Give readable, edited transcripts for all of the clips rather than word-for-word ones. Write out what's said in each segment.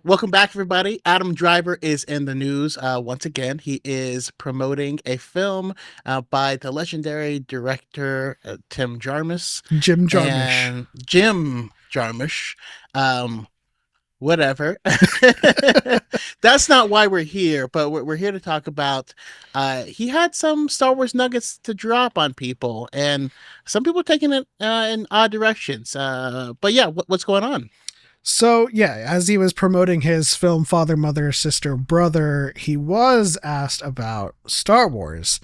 Welcome back, everybody. Adam Driver is in the news once again. He is promoting a film by the legendary director Tim Jarmusch Jim Jarmusch. and Jim Jarmusch. Um, Whatever. That's not why we're here, but we're here to talk about. He had some Star Wars nuggets to drop on people, and some people taking it in odd directions. But yeah, what's going on? So, yeah, as he was promoting his film Father, Mother, Sister, Brother, he was asked about Star Wars.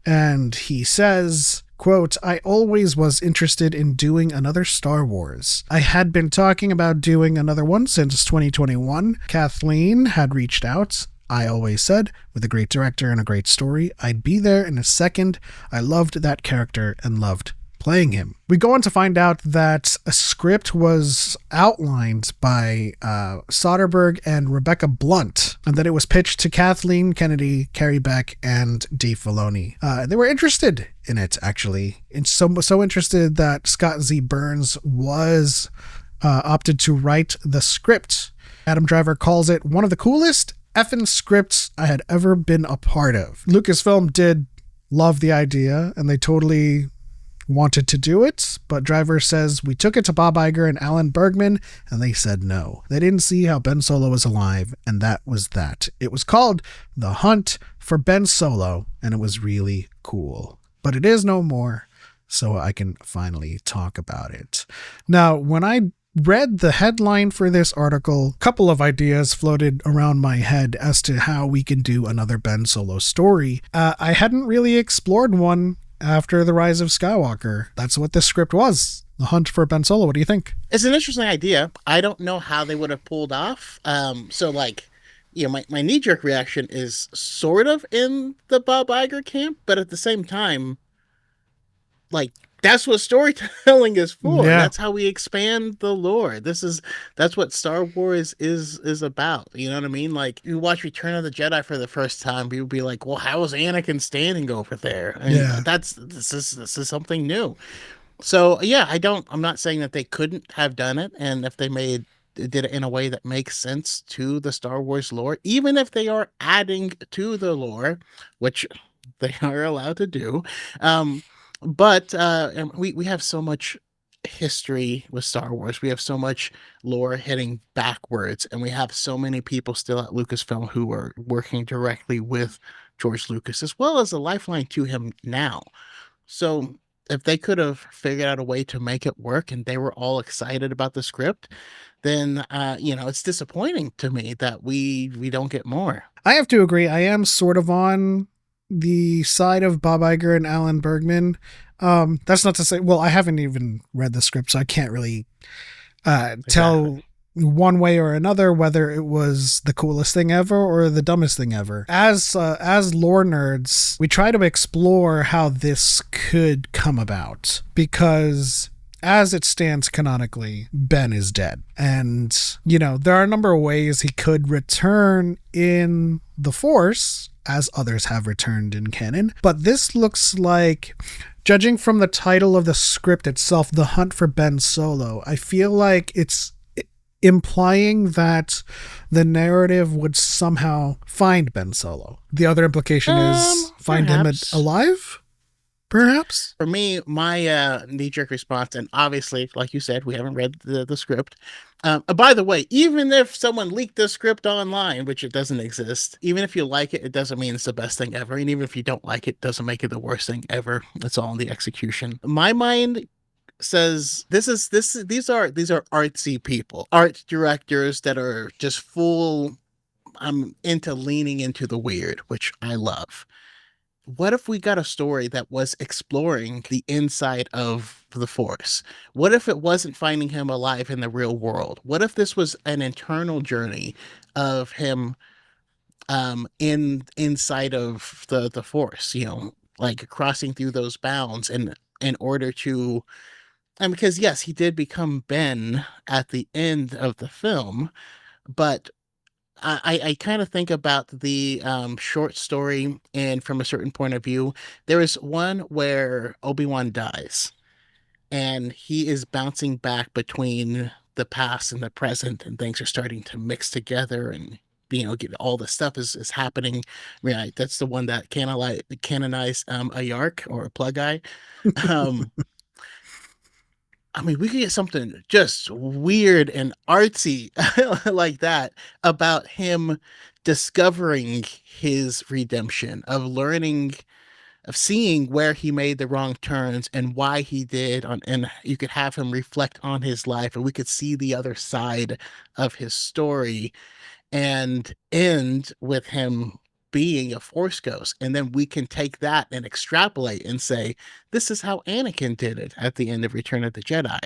And he says, quote, I always was interested in doing another Star Wars. I had been talking about doing another one since 2021. Kathleen had reached out. I always said, with a great director and a great story, I'd be there in a second. I loved that character and loved playing him. We go on to find out that a script was outlined by Soderbergh and Rebecca Blunt, and that it was pitched to Kathleen Kennedy, Carrie Beck, and Dave Filoni. They were interested in it, actually. And so interested that Scott Z. Burns was opted to write the script. Adam Driver calls it one of the coolest effing scripts I had ever been a part of. Lucasfilm did love the idea, and they totally wanted to do it, but Driver says we took it to Bob Iger and Alan Bergman, and they said no. They didn't see how Ben Solo was alive, and that was that. It was called The Hunt for Ben Solo, and it was really cool. But it is no more, so I can finally talk about it. Now, when I read the headline for this article, a couple of ideas floated around my head as to how we can do another Ben Solo story. I hadn't really explored one after the Rise of Skywalker. That's what this script was. The Hunt for Ben Solo. What do you think? It's an interesting idea. I don't know how they would have pulled off. My knee jerk reaction is sort of in the Bob Iger camp, but at the same time, like that's what storytelling is for. Yeah. That's how we expand the lore. That's what Star Wars is about. You know what I mean? Like you watch Return of the Jedi for the first time, people be like, "Well, how was Anakin standing over there?" And Yeah. this is something new. So yeah, I'm not saying that they couldn't have done it, and if they did it in a way that makes sense to the Star Wars lore, even if they are adding to the lore, which they are allowed to do. But and we have so much history with Star Wars. We have so much lore heading backwards, and we have so many people still at Lucasfilm who are working directly with George Lucas, as well as a lifeline to him now. So if they could have figured out a way to make it work and they were all excited about the script, then it's disappointing to me that we don't get more. I have to agree. I am sort of on the side of Bob Iger and Alan Bergman. That's not to say, well, I haven't even read the script, so I can't really tell Exactly. one way or another whether it was the coolest thing ever or the dumbest thing ever. As lore nerds, we try to explore how this could come about, because as it stands canonically, Ben is dead. And, there are a number of ways he could return in the Force, as others have returned in canon. But this looks like, judging from the title of the script itself, The Hunt for Ben Solo, I feel like it's implying that the narrative would somehow find Ben Solo. The other implication is find him Perhaps. alive? Perhaps? For me, my knee jerk response, and obviously, like you said, we haven't read the script. By the way, even if someone leaked the script online, which it doesn't exist, even if you like it, it doesn't mean it's the best thing ever. And even if you don't like it, it doesn't make it the worst thing ever. It's all in the execution. My mind says these are artsy people, art directors that are just full. I'm into leaning into the weird, which I love. What if we got a story that was exploring the inside of the Force? What if it wasn't finding him alive in the real world? What if this was an internal journey of him inside of the Force, like crossing through those bounds in order to, and because yes, he did become Ben at the end of the film, but I kind of think about the short story, and from a certain point of view, there is one where Obi-Wan dies, and he is bouncing back between the past and the present, and things are starting to mix together, and get all the stuff is happening. Right, that's the one that canonized a Yark or a Plug Eye. Um, I mean, we could get something just weird and artsy like that about him discovering his redemption, of seeing where he made the wrong turns and why he did and you could have him reflect on his life, and we could see the other side of his story and end with him being a Force ghost. And then we can take that and extrapolate and say, this is how Anakin did it at the end of Return of the Jedi,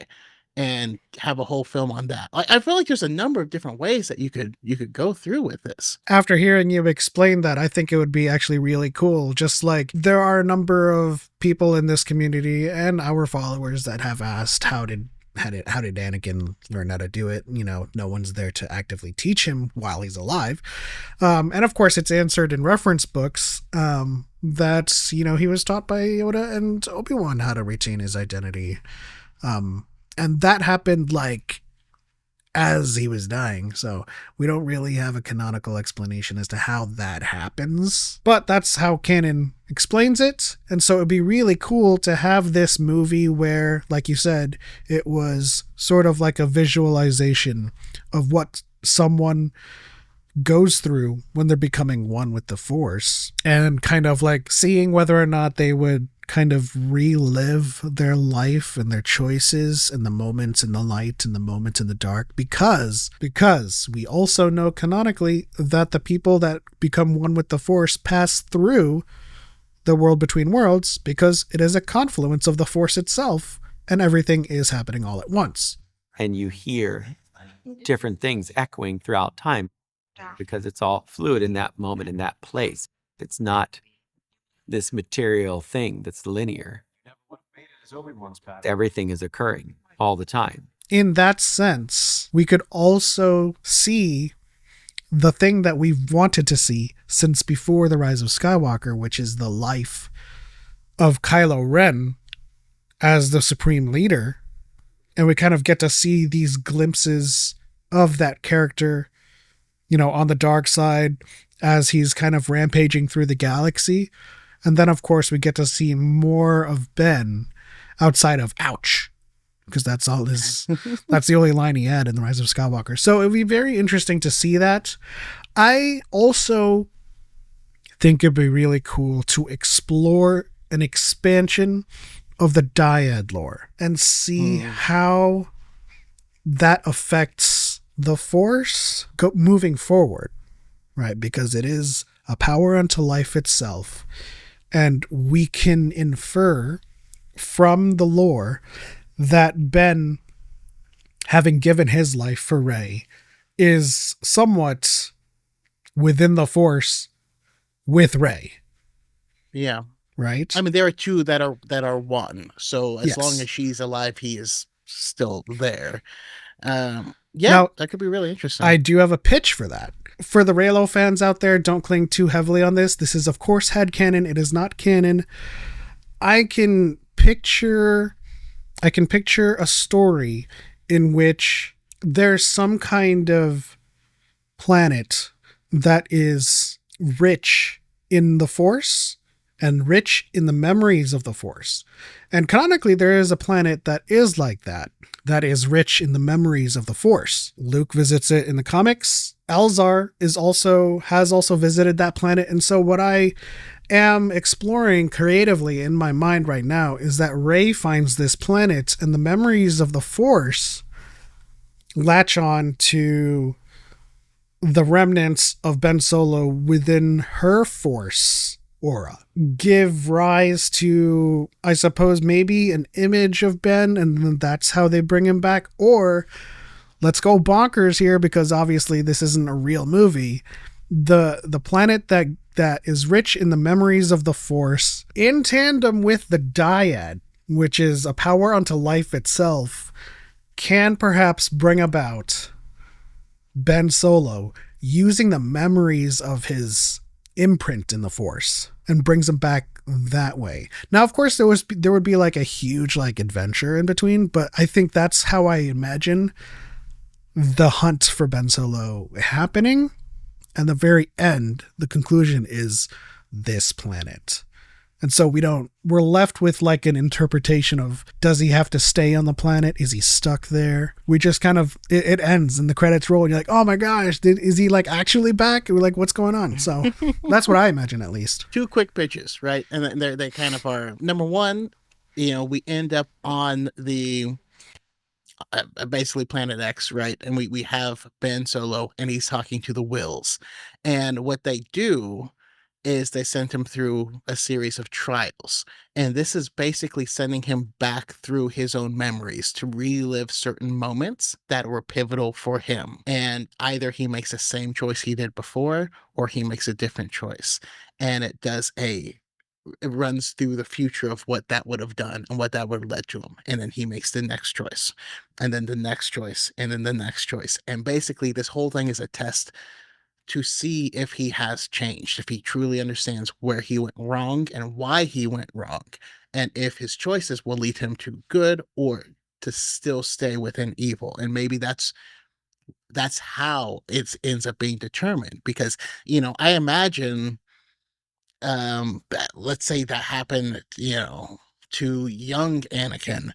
and have a whole film on that. I feel like there's a number of different ways that you could go through with this. After hearing you explain that, I think it would be actually really cool. Just like there are a number of people in this community and our followers that have asked, how did Anakin learn how to do it? No one's there to actively teach him while he's alive. And of course it's answered in reference books, that, he was taught by Yoda and Obi-Wan how to retain his identity. And that happened like as he was dying. So we don't really have a canonical explanation as to how that happens, but that's how canon explains it. And so it'd be really cool to have this movie where, like you said, it was sort of like a visualization of what someone goes through when they're becoming one with the Force, and kind of like seeing whether or not they would kind of relive their life and their choices and the moments in the light and the moments in the dark, because we also know canonically that the people that become one with the Force pass through the world between worlds, because it is a confluence of the Force itself and everything is happening all at once. And you hear different things echoing throughout time because it's all fluid in that moment, in that place. It's not this material thing that's linear. Everything is occurring all the time. In that sense, we could also see the thing that we've wanted to see since before the Rise of Skywalker, which is the life of Kylo Ren as the supreme leader. And we kind of get to see these glimpses of that character, on the dark side as he's kind of rampaging through the galaxy. And then, of course, we get to see more of Ben outside of ouch, because that's the only line he had in The Rise of Skywalker. So it would be very interesting to see that. I also think it'd be really cool to explore an expansion of the dyad lore and see how that affects the Force moving forward, right? Because it is a power unto life itself. And we can infer from the lore that Ben, having given his life for Rey, is somewhat within the Force with Rey. Yeah. Right? I mean, there are two that are one. So as Yes. long as she's alive, he is still there. Now, that could be really interesting. I do have a pitch for that. For the Reylo fans out there, don't cling too heavily on this. This is, of course, headcanon. It is not canon. I can picture a story in which there's some kind of planet that is rich in the Force and rich in the memories of the Force. And canonically, there is a planet that is like that is rich in the memories of the Force. Luke visits it in the comics. Elzar has also visited that planet. And so what I am exploring creatively in my mind right now is that Rey finds this planet and the memories of the Force latch on to the remnants of Ben Solo within her Force aura, give rise to, I suppose, maybe an image of Ben, and then that's how they bring him back. Or let's go bonkers here, because obviously this isn't a real movie. The planet that is rich in the memories of the Force, in tandem with the dyad, which is a power unto life itself, can perhaps bring about Ben Solo using the memories of his imprint in the Force and brings him back that way. Now, of course, there would be like a huge adventure in between, but I think that's how I imagine the hunt for Ben Solo happening, and the very end, the conclusion is this planet. And so we're left with like an interpretation of, does he have to stay on the planet? Is he stuck there? We just kind of, it ends and the credits roll and you're like, oh my gosh, is he like actually back? And we're like, what's going on? So that's what I imagine, at least. Two quick pitches, right? And they kind of are. Number one, we end up on the basically Planet X, right? And we have Ben Solo and he's talking to the Wills. And what they do is they sent him through a series of trials. And this is basically sending him back through his own memories to relive certain moments that were pivotal for him. And either he makes the same choice he did before, or he makes a different choice. And it runs through the future of what that would have done and what that would have led to him. And then he makes the next choice, and then the next choice, and then the next choice. And basically, this whole thing is a test to see if he has changed, if he truly understands where he went wrong and why he went wrong, and if his choices will lead him to good or to still stay within evil. And maybe that's how it ends up being determined. Because I imagine, let's say that happened, to young Anakin.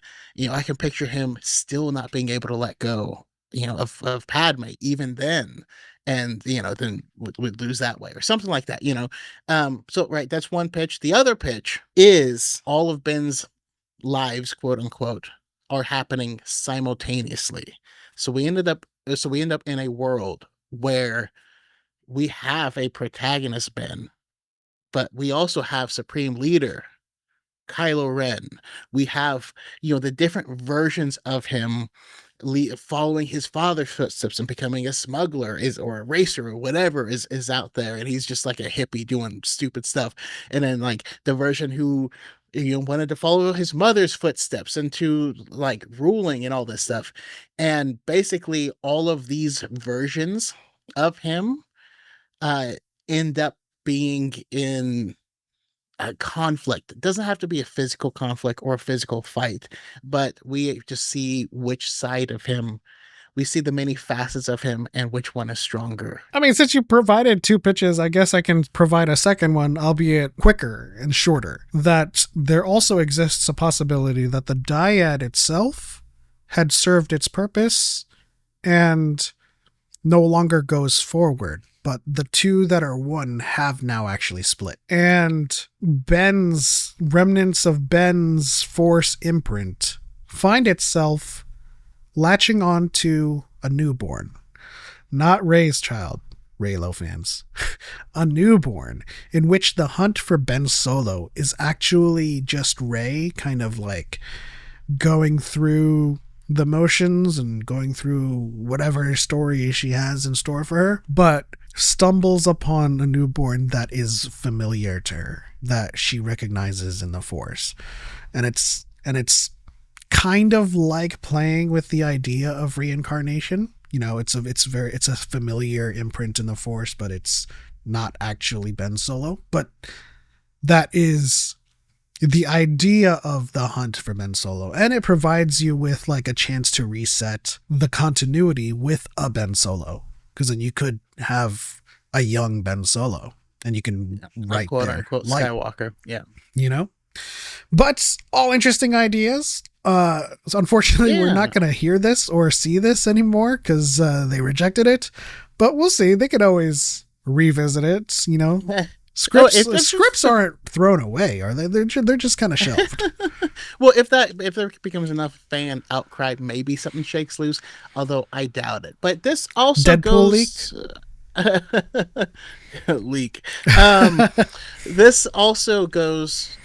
I can picture him still not being able to let go, of Padme even then, and then would lose that way or something like that. So right, that's one pitch. The other pitch is all of Ben's lives, quote unquote, are happening simultaneously. So we end up in a world where we have a protagonist, Ben, but we also have Supreme Leader Kylo Ren. We have, the different versions of him following his father's footsteps and becoming a smuggler or a racer or whatever is out there, and he's just like a hippie doing stupid stuff. And then like the version who wanted to follow his mother's footsteps into like ruling and all this stuff. And basically all of these versions of him uh end up being in a conflict. It doesn't have to be a physical conflict or a physical fight, but we just see which side of him, we see the many facets of him and which one is stronger. I mean, since you provided two pitches, I guess I can provide a second one, albeit quicker and shorter. That there also exists a possibility that the dyad itself had served its purpose and no longer goes forward, but the two that are one have now actually split. And remnants of Ben's Force imprint find itself latching on to a newborn. Not Rey's child, Reylo fans. A newborn in which the hunt for Ben Solo is actually just Rey kind of like going through the motions and going through whatever story she has in store for her, but stumbles upon a newborn that is familiar to her, that she recognizes in the Force. And it's kind of like playing with the idea of reincarnation. It's a familiar imprint in the Force, but it's not actually Ben Solo. But that is the idea of the hunt for Ben Solo, and it provides you with like a chance to reset the continuity with a Ben Solo, because then you could have a young Ben Solo and you can write quote unquote Skywalker. Yeah. But all interesting ideas. So unfortunately, we're not going to hear this or see this anymore because they rejected it, but we'll see. They could always revisit it, Scripts aren't thrown away, are they? They're just kind of shelved. Well, if there becomes enough fan outcry, maybe something shakes loose. Although I doubt it. But this also Deadpool leak. This also goes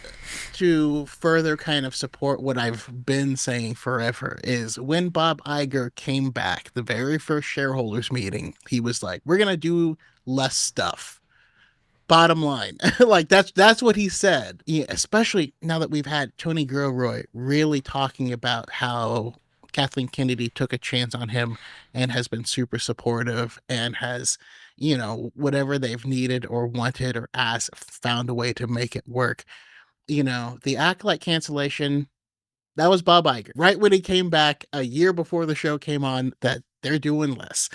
to further kind of support what I've been saying forever, is when Bob Iger came back, the very first shareholders meeting, he was like, we're gonna do less stuff. Bottom line. Like that's what he said. Yeah, especially now that we've had Tony Gilroy really talking about how Kathleen Kennedy took a chance on him and has been super supportive and has, whatever they've needed or wanted or asked, found a way to make it work. The Acolyte cancellation, that was Bob Iger. Right when he came back a year before the show came on, that they're doing less.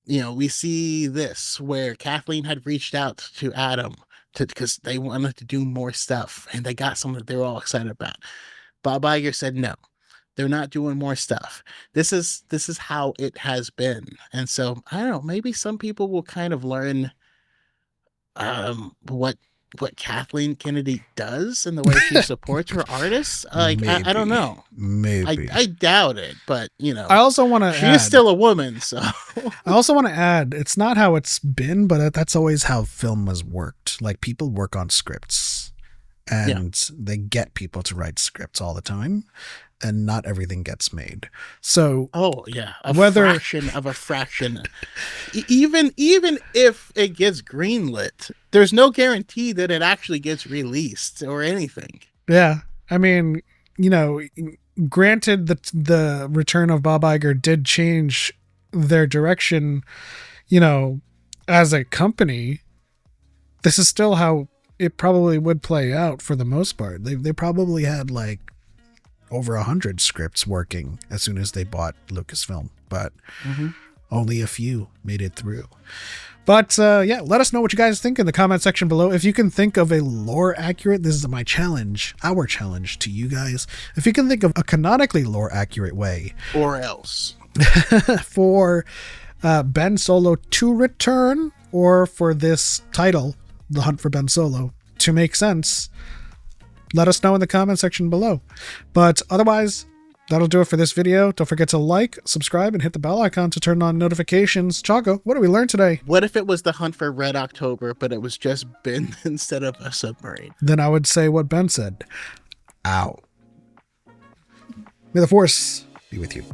We see this where Kathleen had reached out to Adam because they wanted to do more stuff, and they got something that they were all excited about. Bob Iger said no. They're not doing more stuff. This is how it has been. And so I don't know, maybe some people will kind of learn what Kathleen Kennedy does and the way she supports her artists. Like I don't know. Maybe. I doubt it, but I also want to she is still a woman, so I also want to add, it's not how it's been, but that's always how film has worked. Like, people work on scripts and they get people to write scripts all the time, and not everything gets made. So a fraction of a fraction. Even if it gets greenlit, there's no guarantee that it actually gets released or anything. Yeah. I mean, granted that the return of Bob Iger did change their direction, as a company, this is still how it probably would play out for the most part. They probably had like over 100 scripts working as soon as they bought Lucasfilm, but only a few made it through. But let us know what you guys think in the comment section below. If you can think of a lore accurate, this is our challenge to you guys. If you can think of a canonically lore accurate way, or else for Ben Solo to return, or for this title, The Hunt for Ben Solo, to make sense, let us know in the comment section below. But otherwise, that'll do it for this video. Don't forget to like, subscribe, and hit the bell icon to turn on notifications. Choco, what did we learn today? What if it was the hunt for Red October, but it was just Ben instead of a submarine? Then I would say what Ben said. Ow. May the Force be with you.